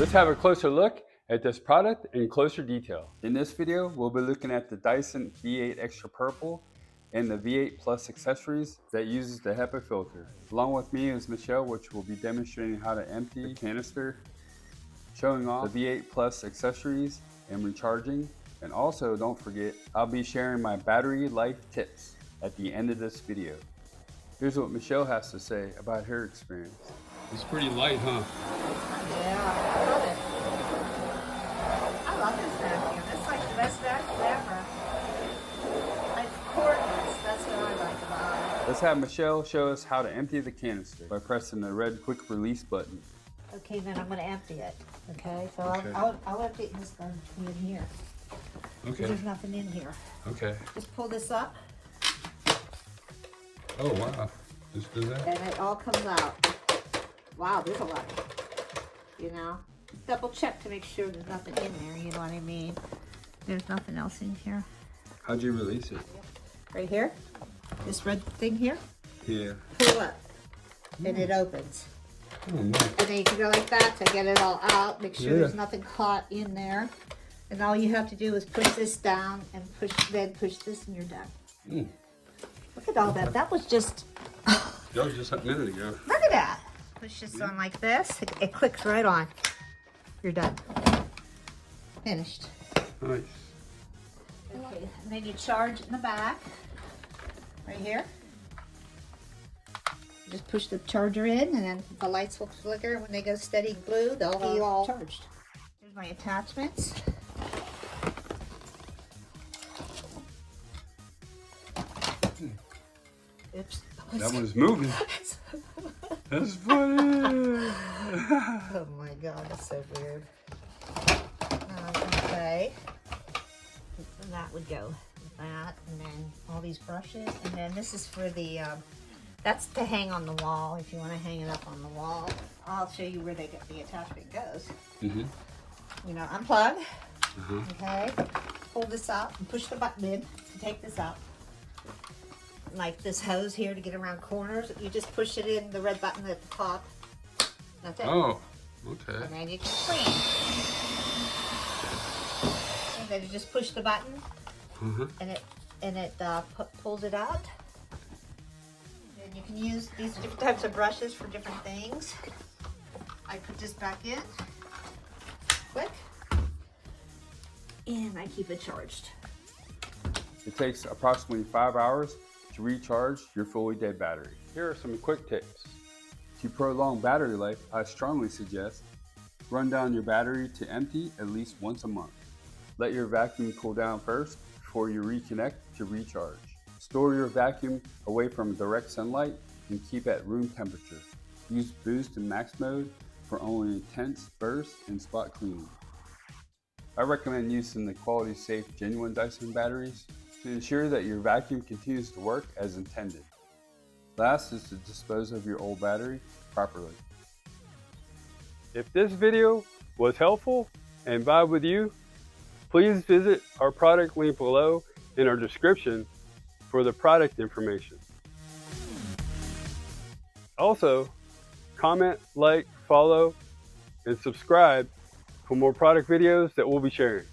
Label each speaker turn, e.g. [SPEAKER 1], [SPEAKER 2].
[SPEAKER 1] Let's have a closer look at this product in closer detail. In this video, we'll be looking at the Dyson V8 Extra Purple and the V8 Plus accessories that uses the HEPA filter. Along with me is Michelle, which will be demonstrating how to empty the canister, showing off the V8 Plus accessories and recharging. And also, don't forget, I'll be sharing my battery life tips at the end of this video. Here's what Michelle has to say about her experience. It's pretty light, huh?
[SPEAKER 2] Yeah, I love it. I love this vacuum. It's like the best vacuum ever. It's cordless. That's what I like about it.
[SPEAKER 1] Let's have Michelle show us how to empty the canister by pressing the red quick release button.
[SPEAKER 2] Okay, then I'm going to empty it. Okay, so
[SPEAKER 1] Okay.
[SPEAKER 2] I'll empty it in this garbage in here.
[SPEAKER 1] Okay.
[SPEAKER 2] There's nothing in here.
[SPEAKER 1] Okay.
[SPEAKER 2] Just pull this up.
[SPEAKER 1] Oh, wow. Just do that?
[SPEAKER 2] And it all comes out. Wow, there's a lot. You know, double check to make sure there's nothing in there. You know what I mean? There's nothing else in here.
[SPEAKER 1] How'd you release it?
[SPEAKER 2] Right here, this red thing here.
[SPEAKER 1] Yeah.
[SPEAKER 2] Pull up, and it opens.
[SPEAKER 1] Oh, nice.
[SPEAKER 2] And then you can go like that to get it all out. Make sure there's nothing caught in there. And all you have to do is push this down and then push this, and you're done.
[SPEAKER 1] Mm.
[SPEAKER 2] Look at all that. That was just.
[SPEAKER 1] That was just a minute ago.
[SPEAKER 2] Look at that. Push this on like this. It clicks right on. You're done. Finished.
[SPEAKER 1] Nice.
[SPEAKER 2] Okay, and then you charge in the back. Right here. Just push the charger in, and then the lights will flicker. When they go steady blue, they'll be all charged. Here's my attachments. Oops.
[SPEAKER 1] That one's moving. That's funny.
[SPEAKER 2] Oh my god, that's so weird. Okay. And that would go with that, and then all these brushes, and then this is for the, that's to hang on the wall if you want to hang it up on the wall. I'll show you where the attachment goes.
[SPEAKER 1] Mm-hmm.
[SPEAKER 2] You know, unplug. Okay. Pull this out and push the button in to take this out. Like this hose here to get around corners. You just push it in the red button at the top. That's it.
[SPEAKER 1] Oh, okay.
[SPEAKER 2] And then you can clean. And then you just push the button, and it pulls it out. And you can use these different types of brushes for different things. I put this back in, quick, and I keep it charged.
[SPEAKER 1] It takes approximately 5 hours to recharge your fully dead battery. Here are some quick tips. To prolong battery life, I strongly suggest run down your battery to empty at least once a month. Let your vacuum cool down first before you reconnect to recharge. Store your vacuum away from direct sunlight and keep at room temperature. Use boost and max mode for only intense bursts and spot cleaning. I recommend using the quality safe genuine Dyson batteries to ensure that your vacuum continues to work as intended. Last is to dispose of your old battery properly. If this video was helpful and vibe with you, please visit our product link below in our description for the product information. Also, comment, like, follow, and subscribe for more product videos that we'll be sharing.